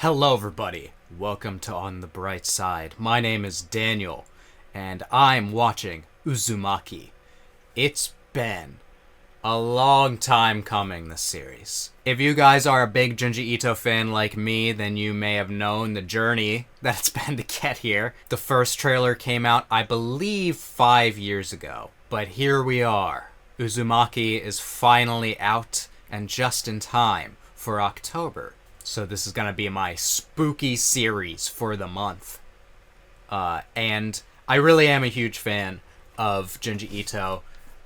Hello everybody, welcome to On the Bright Side. My name is Daniel, and I'm watching Uzumaki. It's been a long time coming, this series. If you guys are a big Junji Ito fan like me, then you may have known the journey that it's been to get here. The first trailer came out, I believe, 5 years ago. But here we are. Uzumaki is finally out, and just in time for October. So this is going to be my spooky series for the month. And I really am a huge fan of Junji Ito.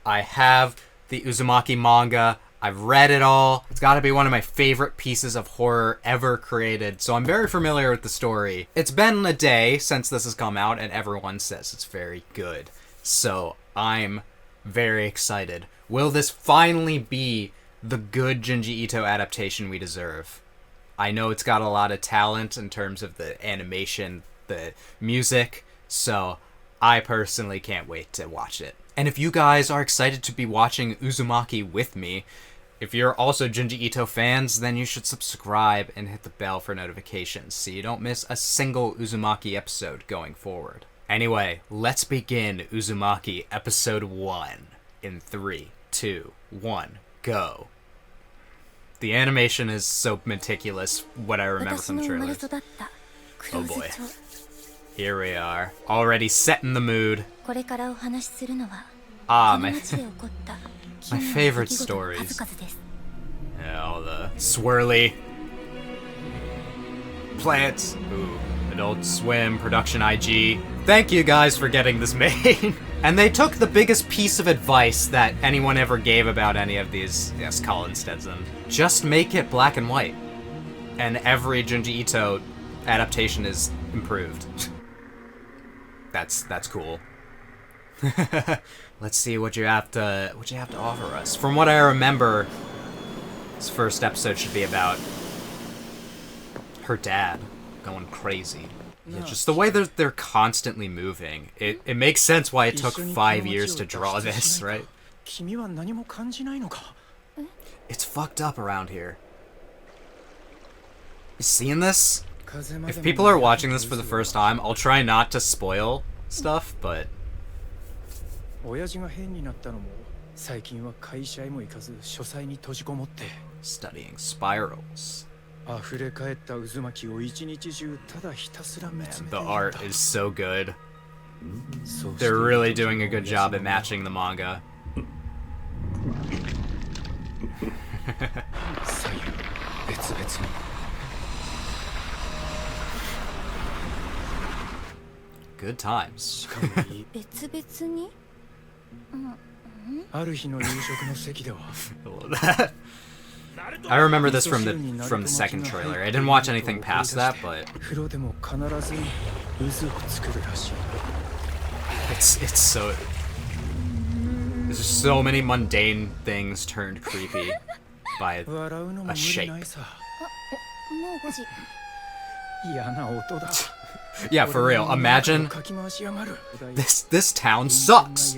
I have the Uzumaki manga. I've read it all. It's got to be one of my favorite pieces of horror ever created, so I'm very familiar with the story. It's been a day since this has come out, and everyone says it's very good. So I'm very excited. Will this finally be the good Junji Ito adaptation we deserve? I know it's got a lot of talent in terms of the animation, the music, so I personally can't wait to watch it. And if you guys are excited to be watching Uzumaki with me, if you're also Junji Ito fans, then you should subscribe and hit the bell for notifications so you don't miss a single Uzumaki episode going forward. Anyway, let's begin Uzumaki episode 1 in 3, 2, 1, go. The animation is so meticulous, what I remember from the trailers. Oh boy. Here we are, already setting the mood. Ah, my favorite stories. Yeah, all the swirly plants. Ooh, Adult Swim, Production IG. Thank you guys for getting this made. And they took the biggest piece of advice that anyone ever gave about any of these. Yes, Colin Stetson. Just make it black and white. And every Junji Ito adaptation is improved. That's cool. Let's see what you have to offer us. From what I remember, this first episode should be about her dad going crazy. Yeah, just the way they're constantly moving. It makes sense why it took 5 years to draw this, right? It's fucked up around here. You seeing this? If people are watching this for the first time, I'll try not to spoil stuff, but... Studying spirals. Man, the art is so good. They're really doing a good job at matching the manga. Good times. I love that. I remember this from the second trailer. I didn't watch anything past that, but it's so... There's just so many mundane things turned creepy by a shape. Yeah, for real. Imagine this town sucks.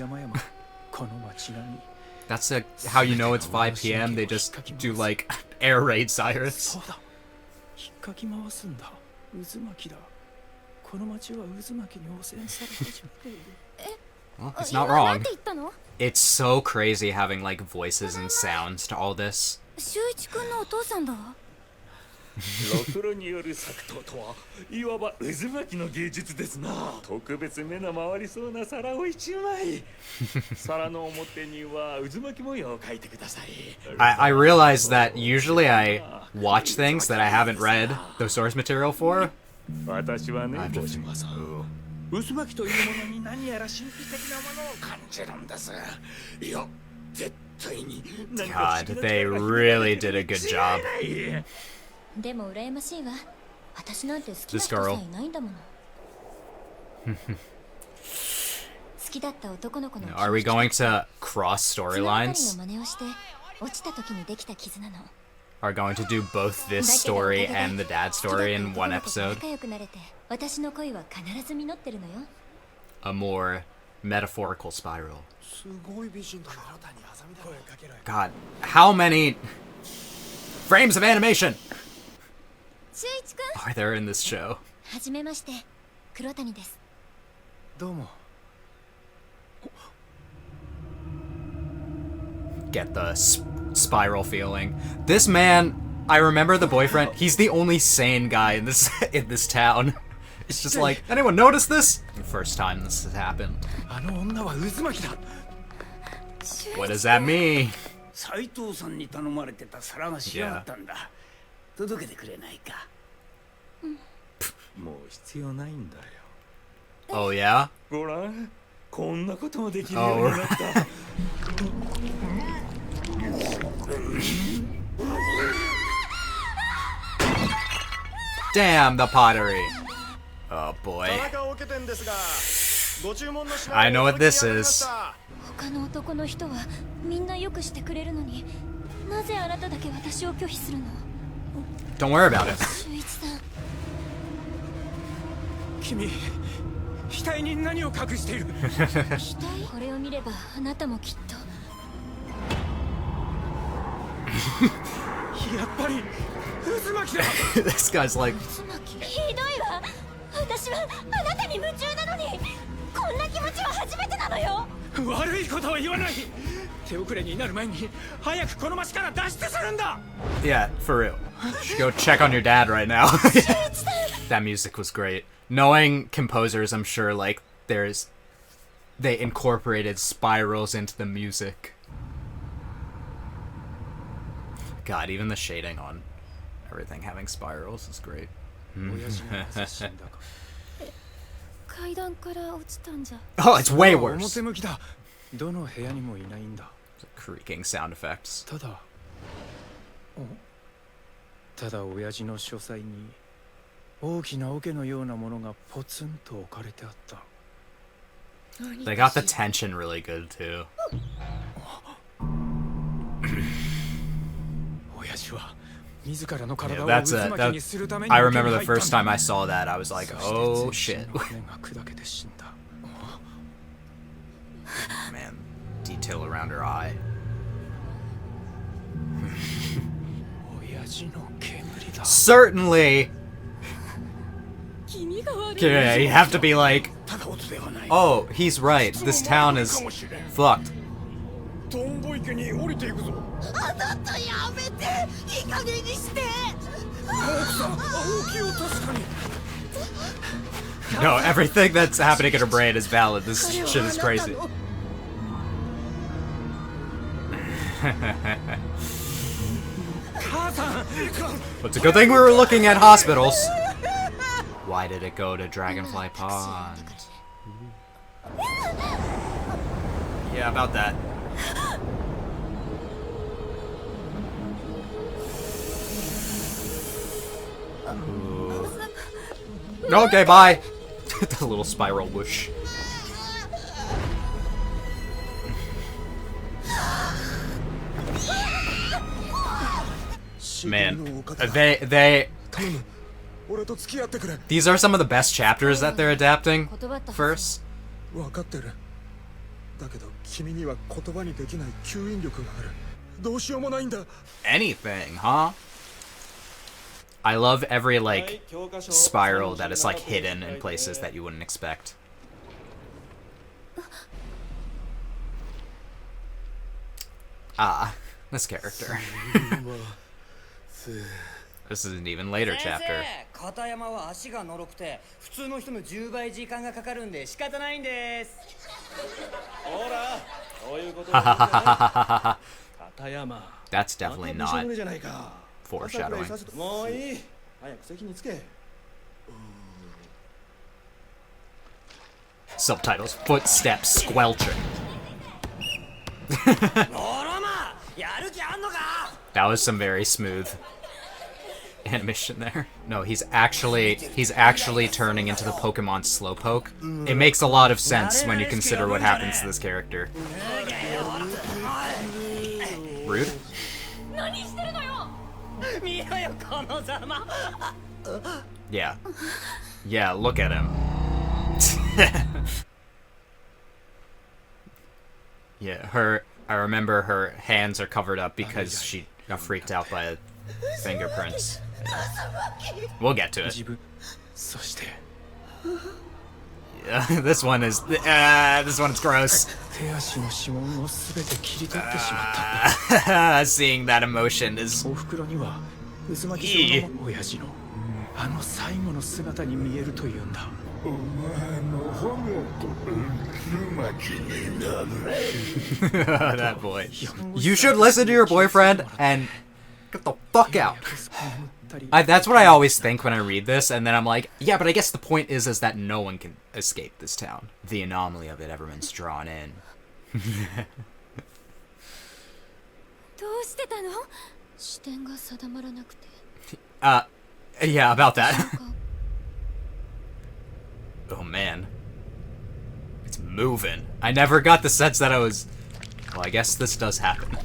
That's how you know it's 5 p.m. They just do like air raid sirens. Well, it's not wrong. It's so crazy having like voices and sounds to all this. I realize that usually I watch things that I haven't read the source material for. God, they really did a good job. This girl. Are we going to cross storylines? Are going to do both this story and the dad story in one episode? A more metaphorical spiral. God, how many frames of animation? Are there in this show? はじめまして、黒谷です。どうも。 Get the spiral feeling. This man, I remember the boyfriend. He's the only sane guy in this town. It's just like, anyone notice this? The first time this has happened. あの女は渦巻きだ。 What does that mean? 斉藤さんに頼まれてた皿が仕上がったんだ。届けてくれないか。もう必要ないんだよ。 Oh yeah? ごらん、こんなこともできるようになった。Damn the pottery. Oh boy. I know what this is. 他の男の人はみんなよくしてくれるのに、なぜあなただけ私を拒否するの？ Don't worry about it. 秀一さん。君、額に何を隠している？額？これを見ればあなたもきっと。やっぱり渦巻きだ。 This guy's like. ひどいわ。私はあなたに夢中なのに、こんな気持ちは初めてなのよ。悪いことは言わない。手遅れになる前に早くこの町から脱出するんだ。 Yeah, for real. You should go check on your dad right now. That music was great. Knowing composers, I'm sure like they incorporated spirals into the music. God, even the shading on everything having spirals is great. 階段から落ちたんじゃ。 Oh, it's way worse. 表向きだ。どの部屋にもいないんだ。 Creaking sound effects. ただ親父の書斎に大きな桶のようなものがポツンと置かれてあった。 They got the tension really good too. 親父は自らの体を Yeah, 渦巻きにするために I remember the first time I saw that, I was like, oh shit. 砕けて死んだ。 Man, detail around her eye. 親父の煙だ。 Certainly. Yeah, you have to be like, oh, he's right. This town is fucked. トンボ池に降りていくぞ。あなたやめて、いい加減にして。奥さん、大きいよ確かに。 No, everything that's happening in her brain is valid. This shit is crazy. But it's a good thing we were looking at hospitals. Why did it go to Dragonfly Pond? Yeah, about that. Ooh. Okay, bye. The little spiral whoosh. Man, these are some of the best chapters that they're adapting. First. Anything, huh? I love every like spiral that is like hidden in places that you wouldn't expect. Ah, this character. This is an even later chapter. 片山は足がのろくて普通の人の10倍時間がかかるんで仕方ないんです。ほら、そういうことですね。片山。That's definitely not foreshadowing. もういい。早く席につけ。 Subtitles: Footsteps squelching. That was some very smooth animation there. No, he's actually turning into the Pokemon Slowpoke. It makes a lot of sense when you consider what happens to this character. Rude? Yeah. Yeah, look at him. Yeah, I remember her hands are covered up because she got freaked out by fingerprints. We'll get to it. 自分そして This one is gross. 手足の指紋を全て切り取ってしまった Seeing that emotion is お袋には渦巻き状の親父のあの最後の姿に見えるというんだ that boy. You should listen to your boyfriend and get the fuck out. That's what I always think when I read this, and then I'm like, yeah, but I guess the point is that no one can escape this town. The anomaly of it, everyone's drawn in. どうしてたの？視点が定まらなくて。Yeah, about that. Oh man. It's moving. I never got the sense that I was... Well, I guess this does happen.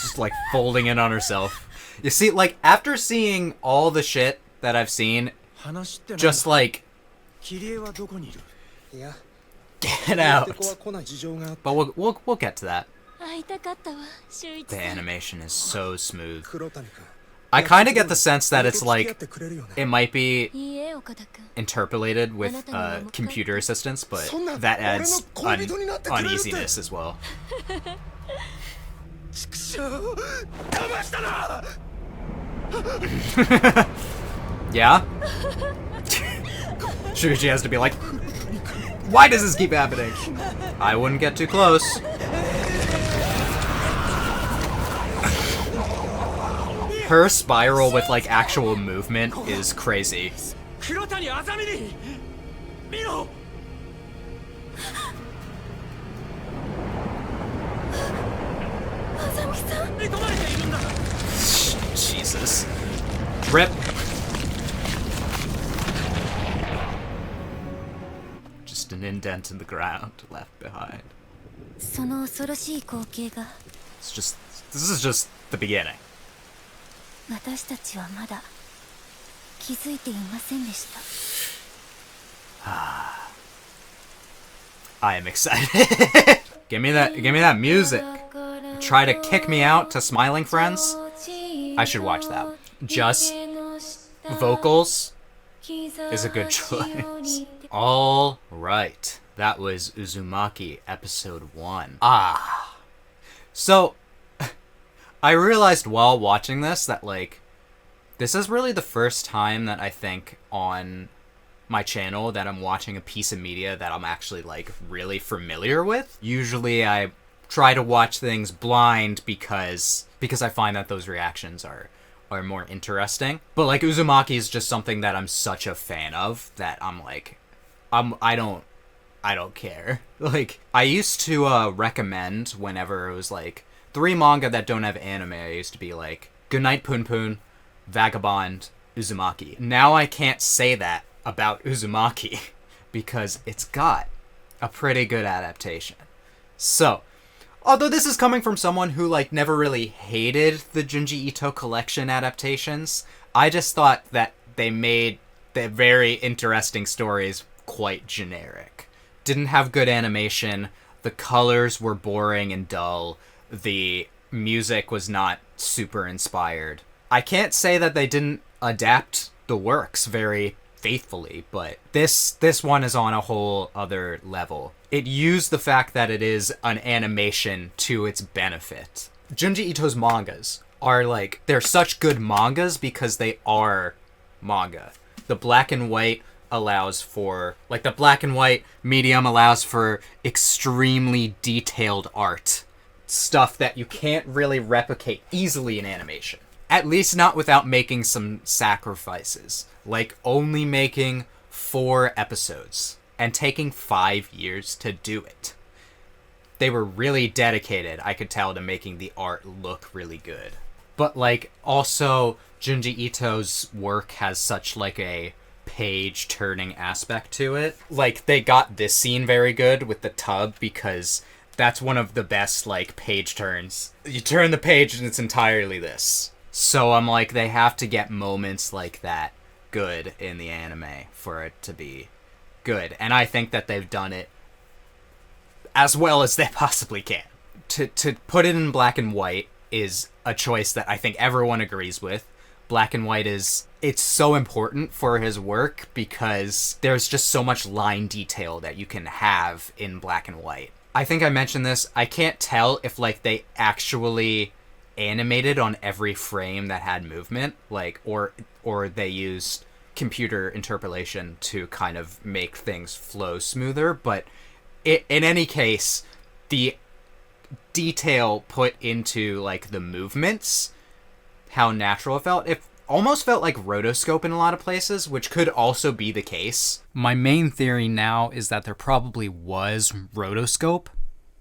Just like folding in on herself. You see, like, after seeing all the shit that I've seen, just like... Kirie はどこにいる Get out. But we'll get to that. 会いたかったわ、秀一 The さん。 animation is so smooth. I kind of get the sense that it's like it might be いいえ、岡田君。 interpolated with computer assistance, but that adds uneasiness as well. 畜生騙したな Yeah? Shuichi has to be like, why does this keep happening? I wouldn't get too close. Her spiral with like actual movement is crazy. 黒谷あざみに見ろ Azami さん。見込まれているんだ Jesus. Rip. Just an indent in the ground left behind. その恐ろしい光景が This is just the beginning. 私たちはまだ気づいていませんでした。 I am excited. Give me that music. Try to kick me out to Smiling Friends. I should watch that. Just vocals is a good choice. All right. That was Uzumaki episode 1. So I realized while watching this that like this is really the first time that I think on my channel that I'm watching a piece of media that I'm actually like really familiar with. Usually I try to watch things blind because I find that those reactions are more interesting. But like Uzumaki is just something that I'm such a fan of that I'm like I don't care. Like I used to recommend whenever it was like 3 manga that don't have anime, I used to be like Goodnight Punpun, Vagabond, Uzumaki. Now I can't say that about Uzumaki because it's got a pretty good adaptation. So, although this is coming from someone who like never really hated the Junji Ito collection adaptations, I just thought that they made the very interesting stories quite generic. Didn't have good animation, the colors were boring and dull, the music was not super inspired. I can't say that they didn't adapt the works very faithfully, but this one is on a whole other level. It used the fact that it is an animation to its benefit. Junji Ito's mangas are like, they're such good mangas because they are manga. The black and white allows for, like the black and white medium allows for extremely detailed art. Stuff that you can't really replicate easily in animation. At least not without making some sacrifices. Like only making 4 episodes and taking 5 years to do it. They were really dedicated, I could tell, to making the art look really good. But like also Junji Ito's work has such like a page turning aspect to it. Like they got this scene very good with the tub because that's one of the best like page turns. You turn the page and it's entirely this. So I'm like, they have to get moments like that good in the anime for it to be good. And I think that they've done it as well as they possibly can. To put it in black and white is a choice that I think everyone agrees with. Black and white it's so important for his work because there's just so much line detail that you can have in black and white. I think I mentioned this. I can't tell if like they actually animated on every frame that had movement, like or they used computer interpolation to kind of make things flow smoother, but in any case, the detail put into like the movements, how natural it felt, it almost felt like rotoscope in a lot of places, which could also be the case. My main theory now is that there probably was rotoscope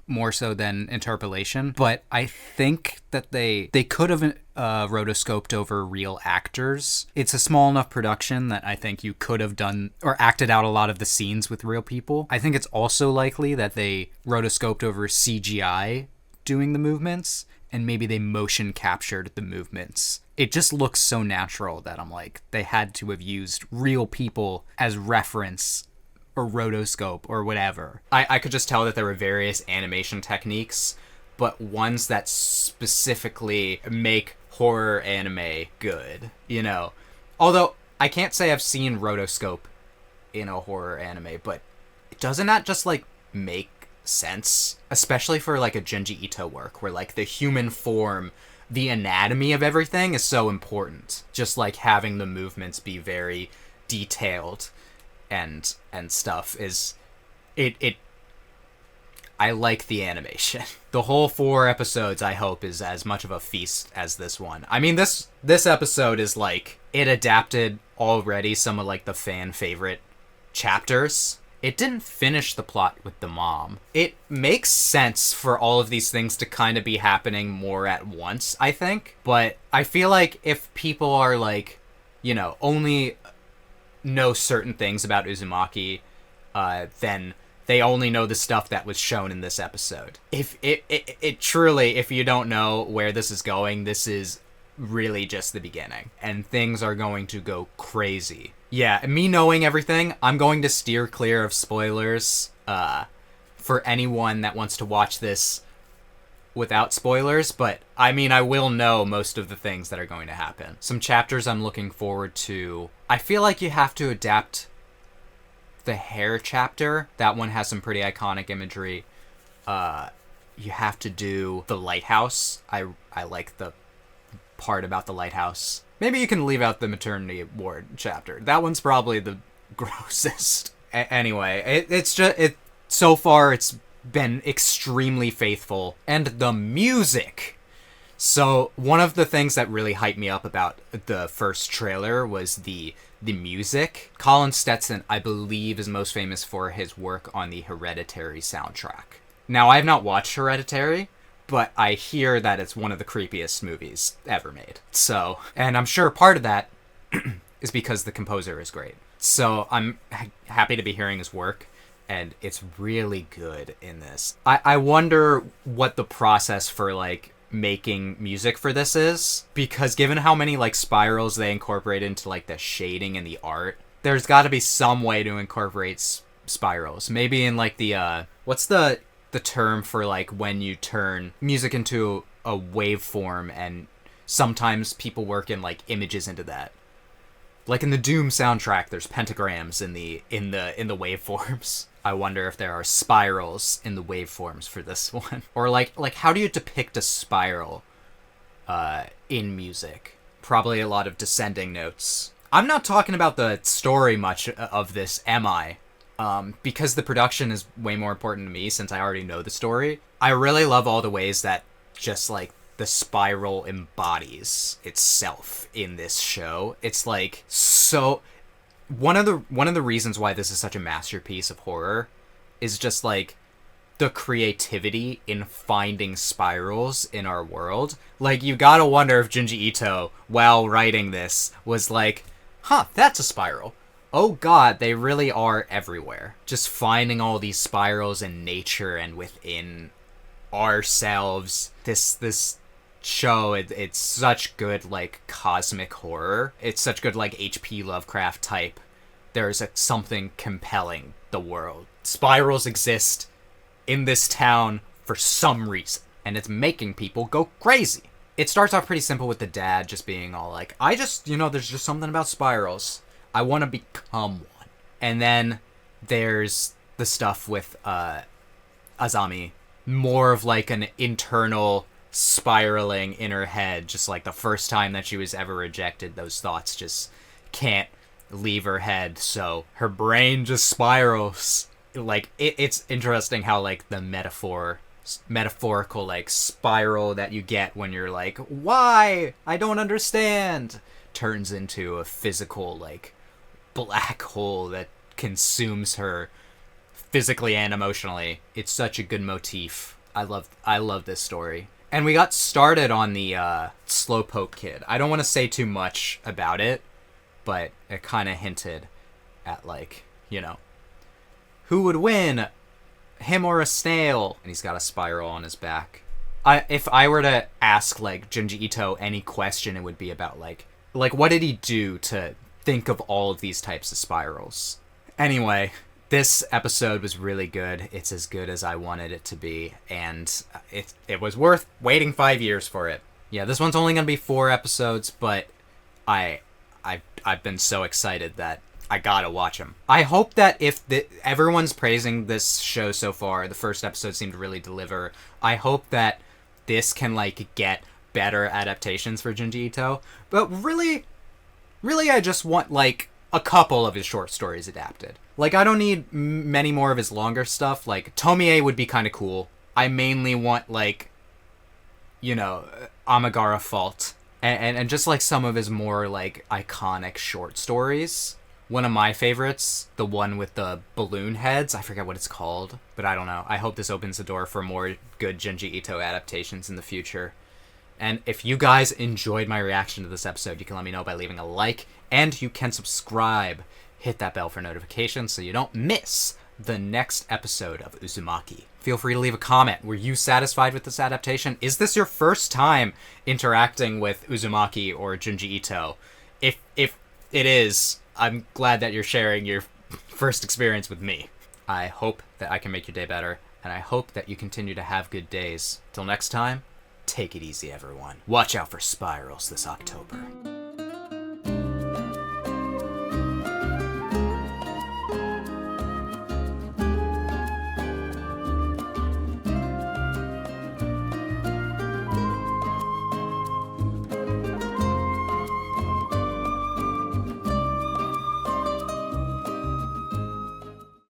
more so than interpolation, but I think that they could have rotoscoped over real actors. It's a small enough production that I think you could have done or acted out a lot of the scenes with real people. I think it's also likely that they rotoscoped over CGI doing the movements, and maybe they motion captured the movements. It just looks so natural that I'm like, they had to have used real people as reference or rotoscope or whatever. I could just tell that there were various animation techniques, but ones that specifically make horror anime good, you know? Although, I can't say I've seen rotoscope in a horror anime, but doesn't that just, like, make sense? Especially for, like, a Junji Ito work, where, like, the human form, the anatomy of everything is so important. Just, like, having the movements be very detailed and stuff is... I like the animation. The whole 4 episodes, I hope, is as much of a feast as this one. I mean, this episode is like, it adapted already some of like the fan favorite chapters. It didn't finish the plot with the mom. It makes sense for all of these things to kind of be happening more at once, I think. But I feel like if people are like, you know, only know certain things about Uzumaki, then they only know the stuff that was shown in this episode. If it truly, if you don't know where this is going, this is really just the beginning. And things are going to go crazy. Yeah, me knowing everything, I'm going to steer clear of spoilers for anyone that wants to watch this without spoilers, but I mean, I will know most of the things that are going to happen. Some chapters I'm looking forward to. I feel like you have to adapt the hair chapter. That one has some pretty iconic imagery. You have to do the lighthouse. I like the part about the lighthouse. Maybe you can leave out the maternity ward chapter. That one's probably the grossest. Anyway, so far it's been extremely faithful. And the music. So one of the things that really hyped me up about the first trailer was the music. Colin Stetson, I believe, is most famous for his work on the Hereditary soundtrack. Now, I have not watched Hereditary, but I hear that it's one of the creepiest movies ever made. So, and I'm sure part of that is because the composer is great. So I'm happy to be hearing his work, and it's really good in this. I wonder what the process for, like, making music for this is, because given how many, like, spirals they incorporate into, like, the shading and the art, there's got to be some way to incorporate spirals. Maybe in, like, the, what's the term for, like, when you turn music into a waveform, and sometimes people work in, like, images into that. Like in the Doom soundtrack, there's pentagrams in the waveforms. I wonder if there are spirals in the waveforms for this one. Or like how do you depict a spiral in music? Probably a lot of descending notes. I'm not talking about the story much of this, am I? Because the production is way more important to me since I already know the story. I really love all the ways that just like the spiral embodies itself in this show. It's like so... One of the reasons why this is such a masterpiece of horror is just like the creativity in finding spirals in our world. Like, you gotta wonder if Junji Ito, while writing this, was like, huh, that's a spiral. Oh god, they really are everywhere. Just finding all these spirals in nature and within ourselves. This show, it's such good, like, cosmic horror. It's such good, like, H.P. Lovecraft type. There's something compelling the world. Spirals exist in this town for some reason, and it's making people go crazy. It starts off pretty simple with the dad just being all like, I just, there's just something about spirals. I want to become one. And then there's the stuff with Azami, more of like an internal spiraling in her head, just like the first time that she was ever rejected, those thoughts just can't leave her head, so her brain just spirals. Like, it's interesting how, like, the metaphorical, like, spiral that you get when you're like, why? I don't understand, turns into a physical, like, black hole that consumes her physically and emotionally. It's such a good motif. I love this story. And we got started on the Slowpoke Kid. I don't want to say too much about it, but it kind of hinted at, like, who would win, him or a snail? And he's got a spiral on his back. If I were to ask, like, Junji Ito any question, it would be about, like what did he do to think of all of these types of spirals? Anyway, this episode was really good. It's as good as I wanted it to be, and it was worth waiting 5 years for it. Yeah, this one's only going to be 4 episodes, but I've been so excited that I gotta watch them. I hope that if everyone's praising this show so far, the first episode seemed to really deliver, I hope that this can, like, get better adaptations for Junji Ito. But really, I just want, like, a couple of his short stories adapted. Like, I don't need many more of his longer stuff. Like, Tomie would be kind of cool. I mainly want, like, Amagara Fault. And just, like, some of his more, like, iconic short stories. One of my favorites, the one with the balloon heads, I forget what it's called, but I don't know. I hope this opens the door for more good Junji Ito adaptations in the future. And if you guys enjoyed my reaction to this episode, you can let me know by leaving a like, and you can subscribe. Hit that bell for notifications so you don't miss the next episode of Uzumaki. Feel free to leave a comment. Were you satisfied with this adaptation? Is this your first time interacting with Uzumaki or Junji Ito? If it is, I'm glad that you're sharing your first experience with me. I hope that I can make your day better, and I hope that you continue to have good days. Till next time, take it easy, everyone. Watch out for spirals this October.